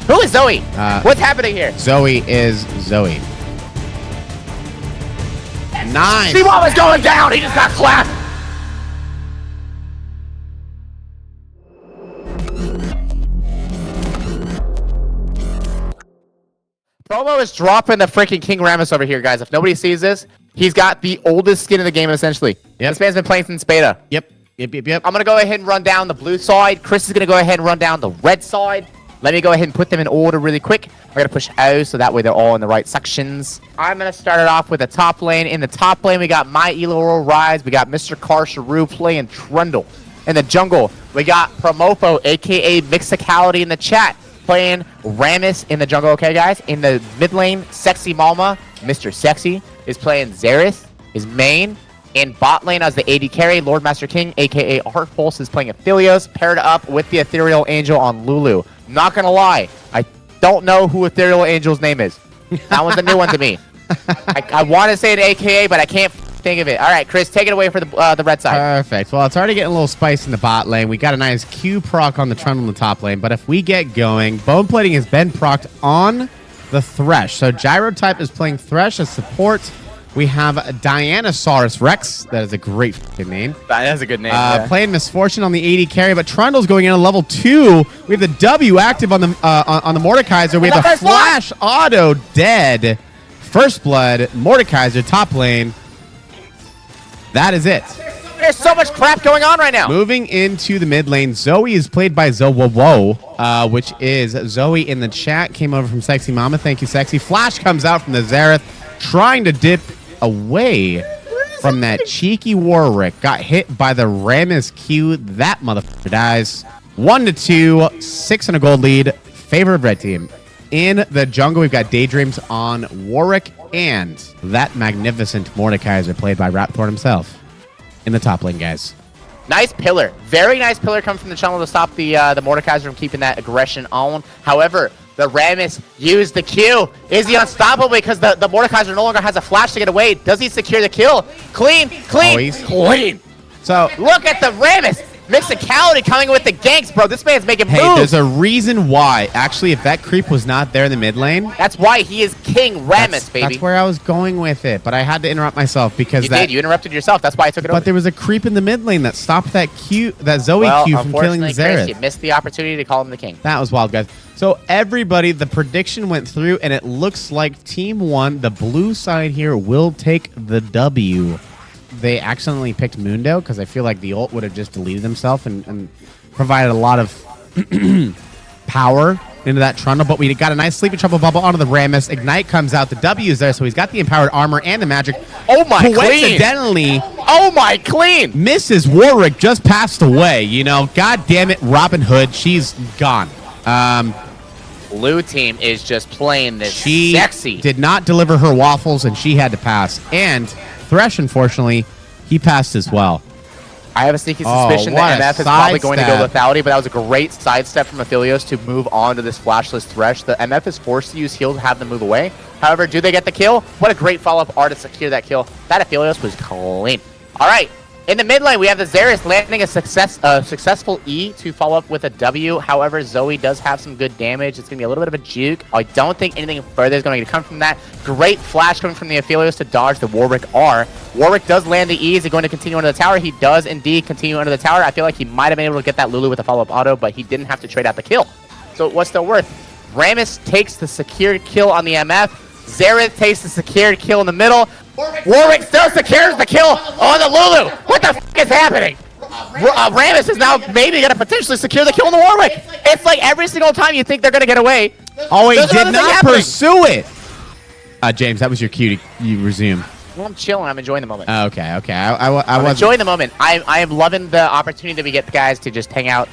Who is Zoe? What's happening here? Zoe is Zoe. Nice. See what was going down. He just got clapped. Promo is dropping the freaking King Rammus over here, guys. If nobody sees this, he's got the oldest skin in the game, essentially. Yep. This man's been playing since beta. Yep. I'm going to go ahead and run down the blue side. Chris is going to go ahead and run down the red side. Let me go ahead and put them in order really quick. We're going to push O so that way they're all in the right sections. I'm going to start it off with the top lane. In the top lane, we got My Elo Rise. We got Mr. Carsharu playing Trundle. In the jungle, we got Promofo, a.k.a. Mixicality in the chat, playing Rammus in the jungle, okay, guys? In the mid lane, Sexy Mama, Mr. Sexy, is playing Xerath, his main. In bot lane as the AD carry, Lord Master King, a.k.a. Heart Pulse, is playing Aphelios, paired up with the Ethereal Angel on Lulu. Not gonna lie, I don't know who Ethereal Angel's name is. That one's a new one to me. I want to say an AKA, but I can't think of it. All right, Chris, take it away for the red side. Perfect. Well, it's already getting a little spice in the bot lane. We got a nice Q proc on the Trundle in the top lane, but if we get going, Bone Plating has been procced on the Thresh. So Gyro type is playing Thresh as support. We have Dianosaurus Rex. That is a great name. That is a good name. Yeah. Playing Misfortune on the AD carry, but Trundle's going in at level 2. We have the W active on the Mordekaiser. We have the Flash Auto dead. First Blood, Mordekaiser, top lane. That is it. There's so much crap going on right now. Moving into the mid lane, Zoe is played by Zowo, which is Zoe in the chat. Came over from Sexy Mama. Thank you, Sexy. Flash comes out from the Xerath, trying to dip away from that cheeky Warwick. Got hit by the Rammus Q. That motherfucker dies. 1-2, 6 and a gold lead. Favor of red team. In the jungle, we've got Daydreams on Warwick and that magnificent Mordekaiser played by Raptor himself in the top lane, guys. Nice pillar. Very nice pillar coming from the channel to stop the Mordekaiser from keeping that aggression on. However, the Rammus used the Q. Is he unstoppable because the Mordekaiser no longer has a flash to get away? Does he secure the kill? Clean. Oh, he's clean. So look at the Rammus. Mixicality coming with the ganks, bro. This man's making moves. Hey, there's a reason why. Actually, if that creep was not there in the mid lane, that's why he is King Rammus, baby. That's where I was going with it, but I had to interrupt myself because you interrupted yourself. That's why I took it over. But there was a creep in the mid lane that stopped that Zoe Q from killing the Xerath. Chris, you missed the opportunity to call him the king. That was wild, guys. So everybody, the prediction went through, and it looks like Team 1, the blue side here, will take the W. They accidentally picked Mundo because I feel like the ult would have just deleted himself and provided a lot of power into that Trundle. But we got a nice Sleeping Trouble Bubble onto the Rammus. Ignite comes out. The W is there, so he's got the empowered armor and the magic. Oh my, coincidentally, oh my, clean. Mrs. Warwick just passed away. You know, god damn it, Robin Hood, she's gone. Blue team is just playing this sexy. Did not deliver her waffles, and she had to pass. And Thresh, unfortunately, he passed as well. I have a sneaky suspicion that MF is probably going to go lethality, but that was a great sidestep from Aphelios to move on to this flashless Thresh. The MF is forced to use heal to have them move away. However, do they get the kill? What a great follow-up R to secure that kill. That Aphelios was clean. All right. In the mid lane, we have the Xerath landing a successful E to follow up with a W. However, Zoe does have some good damage. It's going to be a little bit of a juke. I don't think anything further is going to come from that. Great flash coming from the Aphelios to dodge the Warwick R. Warwick does land the E. Is he going to continue under the tower? He does indeed continue under the tower. I feel like he might have been able to get that Lulu with a follow-up auto, but he didn't have to trade out the kill. So what's still worth? Rammus takes the secured kill on the MF. Xerath takes the secured kill in the middle. Warwick still secures the kill on the Lulu. What the f is happening? Rammus is now maybe going to potentially secure the kill on the Warwick. It's like every single time you think they're going to get away. Oh, he did not pursue it. James, that was your cue to resume. Well, I'm chilling. I'm enjoying the moment. Okay. I'm enjoying the moment. I am loving the opportunity that we get the guys to just hang out.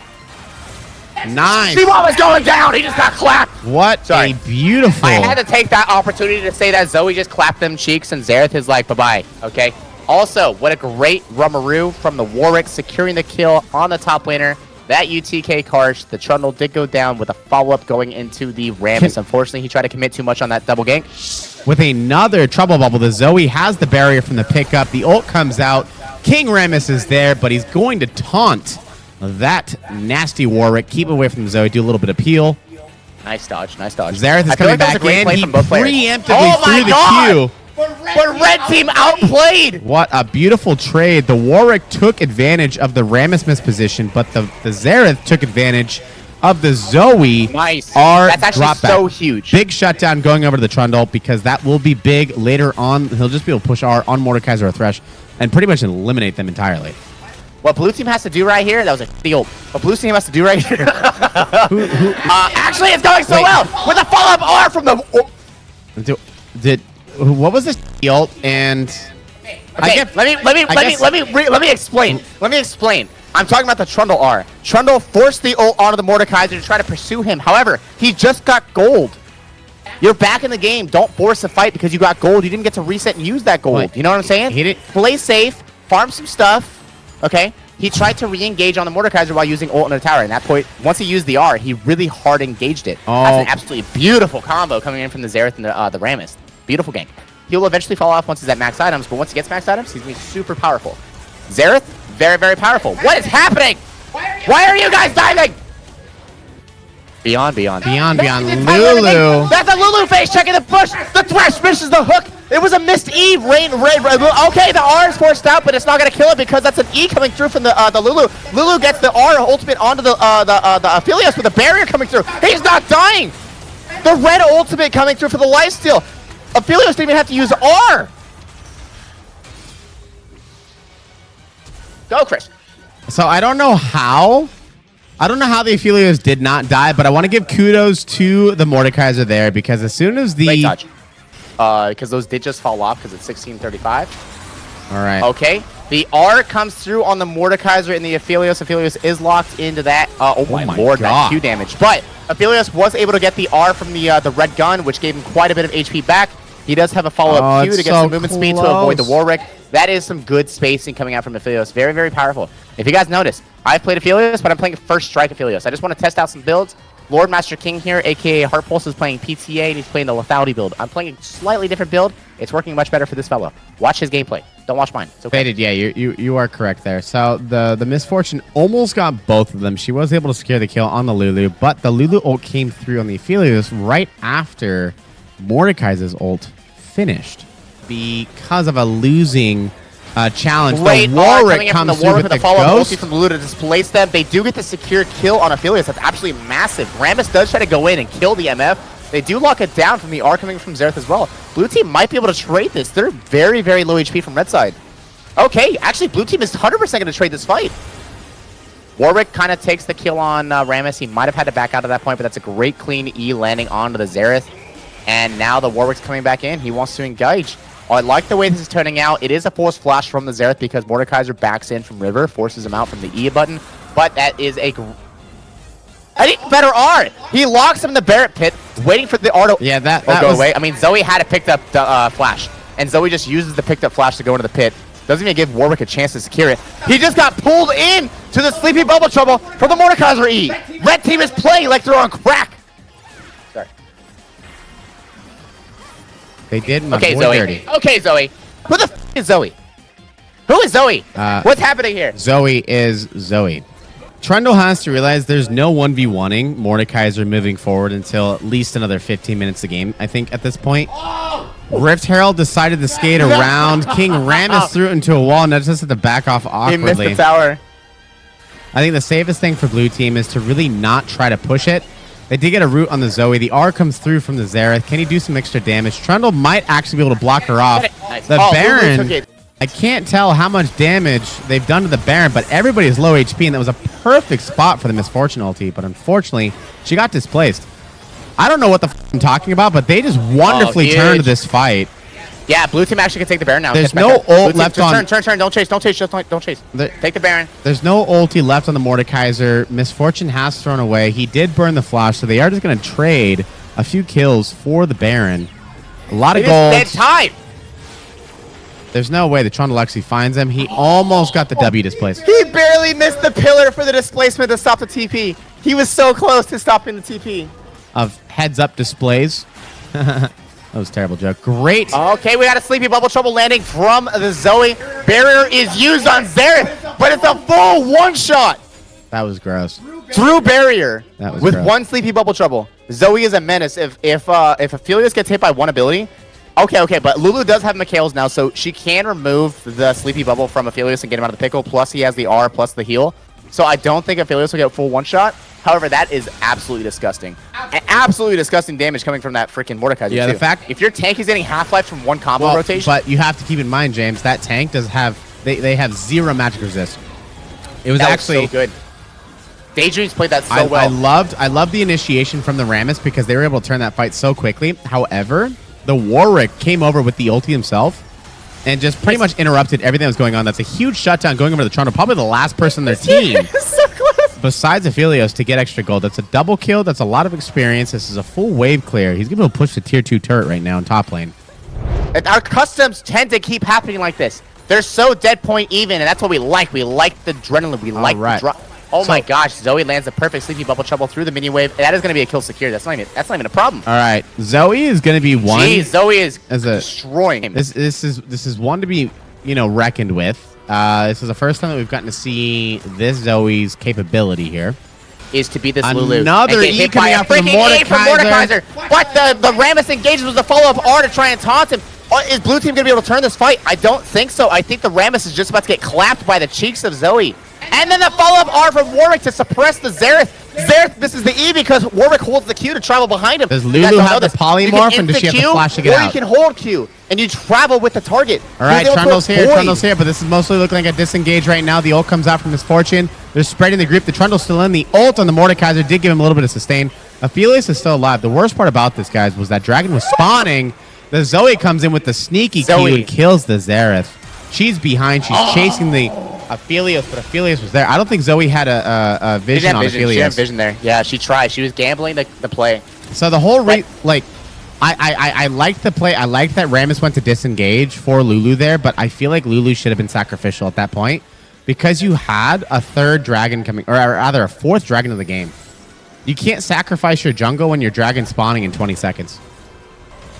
Nice. See what was going down? He just got clapped. What a beautiful. I had to take that opportunity to say that Zoe just clapped them cheeks and Xerath is like, bye-bye, okay? Also, what a great Rummaroo from the Warwick securing the kill on the top laner. That UTK Karsh, the Trundle did go down with a follow-up going into the Rammus. Unfortunately, he tried to commit too much on that double gank. With another Trouble Bubble, the Zoe has the barrier from the pickup. The ult comes out. King Rammus is there, but he's going to taunt that nasty Warwick. Keep away from Zoe. Do a little bit of peel. Nice dodge, nice dodge. Xerath is coming back in. He preemptively threw the Q. But red team outplayed. What a beautiful trade. The Warwick took advantage of the Rammus misposition, but the Xerath took advantage of the Zoe. Nice. That's actually so huge. Big shutdown going over to the Trundle because that will be big later on. He'll just be able to push R on Mordekaiser or Thresh and pretty much eliminate them entirely. What blue team has to do right here, that was a steal. What blue team has to do right here. Actually, it's going so well with a follow-up R from the. What was this ult? And okay, let me explain. Let me explain. I'm talking about the Trundle R. Trundle forced the ult onto the Mordekaiser to try to pursue him. However, he just got gold. You're back in the game. Don't force a fight because you got gold. You didn't get to reset and use that gold. Wait, you know what I'm saying? He didn't play safe, farm some stuff. Okay. He tried to re-engage on the Mordekaiser while using ult in the tower. And that point, once he used the R, he really hard engaged it. Oh. That's an absolutely beautiful combo coming in from the Xerath and the Rammus. Beautiful gank. He'll eventually fall off once he's at max items, but once he gets max items, he's going to be super powerful. Xerath, very, very powerful. What is happening? Why are you guys diving? Beyond. Lulu. That's a Lulu face checking the bush. The Thresh misses the hook. It was a missed E. Rain. Okay, the R is forced out, but it's not going to kill it because that's an E coming through from the Lulu. Lulu gets the R ultimate onto the Aphelios with a barrier coming through. He's not dying. The red ultimate coming through for the lifesteal. Aphelios didn't even have to use R. Go, Chris. So I don't know how the Aphelios did not die, but I want to give kudos to the Mordekaiser there because as soon as the... Great touch. Because those did just fall off because it's 1635. All right. Okay. The R comes through on the Mordekaiser and the Aphelios. Aphelios is locked into that. Oh my lord, that Q damage. But Aphelios was able to get the R from the red gun, which gave him quite a bit of HP back. He does have a follow-up Q to get some movement speed to avoid the Warwick. That is some good spacing coming out from Aphelios. Very, very powerful. If you guys notice, I've played Aphelios, but I'm playing First Strike Aphelios. I just want to test out some builds. Lord Master King here, a.k.a. Heart Pulse, is playing PTA, and he's playing the lethality build. I'm playing a slightly different build. It's working much better for this fellow. Watch his gameplay. Don't watch mine. It's okay. Faded, yeah, you are correct there. So the Misfortune almost got both of them. She was able to secure the kill on the Lulu, but the Lulu ult came through on the Aphelios right after Mordekaiser's ult finished because of a losing challenge. Great the Warwick comes through with the follow-up ulti from the Lulu to displace them. They do get the secure kill on Aphelios. That's absolutely massive. Rammus does try to go in and kill the MF. They do lock it down from the R coming from Xerath as well. Blue team might be able to trade this. They're very, very low HP from red side. Okay, actually, blue team is 100% going to trade this fight. Warwick kind of takes the kill on Rammus. He might have had to back out at that point, but that's a great clean E landing onto the Xerath. And now the Warwick's coming back in. He wants to engage. I like the way this is turning out. It is a forced flash from the Xerath because Mordekaiser backs in from River, forces him out from the E button. But that is a better R. He locks him in the Barret pit, waiting for the R to go away. I mean, Zoe had to pick up the flash, and Zoe just uses the picked up flash to go into the pit. Doesn't even give Warwick a chance to secure it. He just got pulled in to the Sleepy Bubble Trouble from the Mordekaiser E. Red team is playing like they're on crack. Sorry. They did my boy Zoe. Dirty. Okay, Zoe. Who the f is Zoe? Who is Zoe? What's happening here? Zoe is Zoe. Trundle has to realize there's no 1v1ing Mordekaiser moving forward until at least another 15 minutes of game, I think, at this point. Rift Herald decided to skate around. King Rammus threw it into a wall, and just had to back off awkwardly. He missed the tower. I think the safest thing for blue team is to really not try to push it. They did get a root on the Zoe. The R comes through from the Xerath. Can he do some extra damage? Trundle might actually be able to block her off. Nice. The Baron, I can't tell how much damage they've done to the Baron, but everybody is low HP, and that was a perfect spot for the Misfortune ulti, but unfortunately, she got displaced. I don't know what the f I'm talking about, but they just wonderfully turned this fight. Yeah, blue team actually can take the Baron now. There's no ult left on... Turn. Don't chase. Don't chase. Take the Baron. There's no ulti left on the Mordekaiser. Misfortune has thrown away. He did burn the flash, so they are just going to trade a few kills for the Baron. A lot of gold. Dead time. There's no way the Trundle actually finds him. He almost got the W displaced. He barely missed the pillar for the displacement to stop the TP. He was so close to stopping the TP. Of heads-up displays. That was a terrible joke. Great. Okay, we got a Sleepy Bubble Trouble landing from the Zoe. Barrier is used on Xerath, but it's a full one-shot. That was gross. Through Barrier that was with gross. one Sleepy Bubble Trouble. Zoe is a menace. If Aphelios gets hit by one ability, okay, but Lulu does have Mikhail's now, so she can remove the Sleepy Bubble from Aphelios and get him out of the pickle, plus he has the R plus the heal. So I don't think Aphelios will get full one-shot. However, that is absolutely disgusting. Absolutely disgusting damage coming from that freaking Mordekaiser, yeah, too. the fact... If your tank is getting half-life from one combo rotation... But you have to keep in mind, James, that tank does have... They have 0 magic resist. It was actually... so good. Daydreams played that so well. I loved the initiation from the Rammus because they were able to turn that fight so quickly. However, the Warwick came over with the ulti himself and just pretty much interrupted everything that was going on. That's a huge shutdown going over to the Toronto. Probably the last person on their team. So close. Besides Aphelios to get extra gold. That's a double kill. That's a lot of experience. This is a full wave clear. He's going to push the tier 2 turret right now in top lane. Our customs tend to keep happening like this. They're so dead point even, and that's what we like. We like the adrenaline. We like the drop. Oh my gosh, Zoe lands the perfect Sleepy Bubble Trouble through the mini wave. That is going to be a kill secure. That's not even a problem. All right, Zoe is going to be one. Jeez, Zoe is destroying him. This is one to be reckoned with. This is the first time that we've gotten to see this Zoe's capability here. Is to be this Lulu. Another E coming out from Mordekaiser. But the Rammus engages was the follow-up R to try and taunt him. Is Blue Team going to be able to turn this fight? I don't think so. I think the Rammus is just about to get clapped by the cheeks of Zoe. And then the follow-up R from Warwick to suppress the Xerath. Xerath misses the E because Warwick holds the Q to travel behind him. Does Lulu have the polymorph, and does she have to flash to get out? Or you can hold Q, and you travel with the target. All right, Trundle's here, but this is mostly looking like a disengage right now. The ult comes out from Misfortune. They're spreading the group. The Trundle's still in. The ult on the Mordekaiser did give him a little bit of sustain. Aphelios is still alive. The worst part about this, guys, was that Dragon was spawning. The Zoe comes in with the sneaky Q and kills the Xerath. She's behind. She's chasing the Aphelios, but Aphelios was there. I don't think Zoe had a vision on Aphelios. She had vision there. Yeah, she tried. She was gambling the play. So the whole I liked the play. I liked that Rammus went to disengage for Lulu there, but I feel like Lulu should have been sacrificial at that point because you had a third dragon coming, or rather a fourth dragon of the game. You can't sacrifice your jungle when your dragon's spawning in 20 seconds.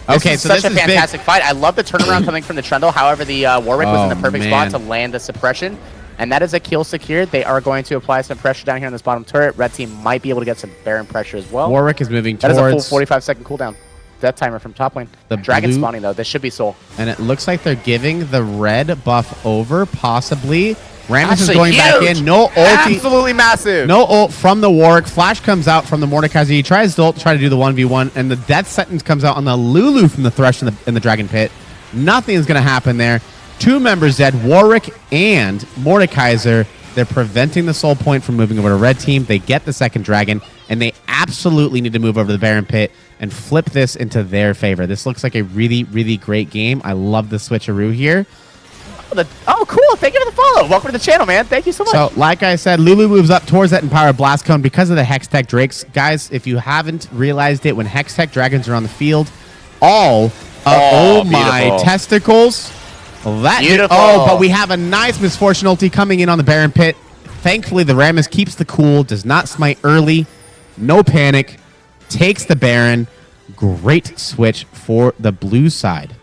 Okay, so this is such a fantastic fight. I love the turnaround coming from the Trundle. However, the Warwick was in the perfect spot to land the suppression. And that is a kill secured. They are going to apply some pressure down here on this bottom turret. Red team might be able to get some Baron pressure as well. Warwick is moving towards... That is a full 45-second cooldown. Death timer from top lane. The Dragon spawning, though. This should be Soul. And it looks like they're giving the red buff over, possibly. Rammus is going back in. No ult. Absolutely massive. No ult from the Warwick. Flash comes out from the Mordekaiser. He tries to ult, try to do the 1v1, and the death sentence comes out on the Lulu from the Thresh in the Dragon Pit. Nothing's going to happen there. 2 members dead, Warwick and Mordekaiser. They're preventing the soul point from moving over to red team. They get the second dragon, and they absolutely need to move over to the Baron Pit and flip this into their favor. This looks like a really, really great game. I love the switcheroo here. Oh, cool. Thank you for the follow. Welcome to the channel, man. Thank you so much. So, like I said, Lulu moves up towards that Empowered Blast Cone because of the Hextech Drakes. Guys, if you haven't realized it, when Hextech Dragons are on the field, oh my testicles. But we have a nice Misfortune ulti coming in on the Baron Pit. Thankfully, the Rammus keeps the cool, does not smite early, no panic, takes the Baron. Great switch for the blue side.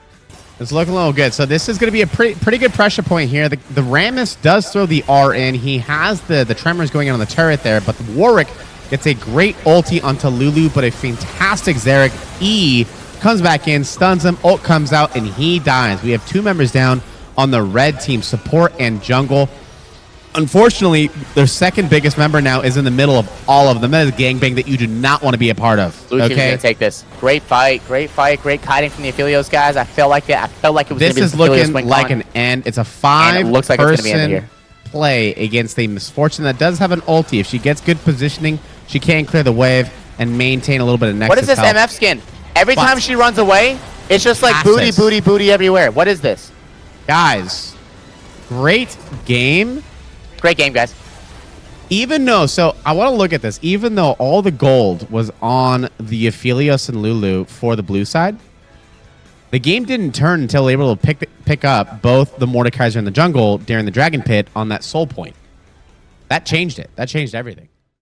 It's looking a little good. So this is going to be a pretty good pressure point here. The Rammus does throw the R in. He has the Tremors going in on the turret there, but the Warwick gets a great ulti onto Lulu, but a fantastic Xerath E comes back in, stuns him, ult comes out, and he dies. We have 2 members down on the red team, support and jungle. Unfortunately, their second biggest member now is in the middle of all of them. That is a gangbang that you do not want to be a part of. Blue team's going to take this. Great fight, great kiting from the Aphelios guys. I felt like it was going to be this is looking like an end. It's a 5-person play against a Misfortune that does have an ulti. If she gets good positioning, she can clear the wave and maintain a little bit of nexus. What is this health. MF skin? Every time she runs away, it's just like booty, booty, booty everywhere. What is this? Guys, great game. Great game, guys. Even though, so I want to look at this. Even though all the gold was on the Aphelios and Lulu for the blue side, the game didn't turn until they were able to pick up both the Mordekaiser and the jungle during the Dragon Pit on that soul point. That changed it. That changed everything.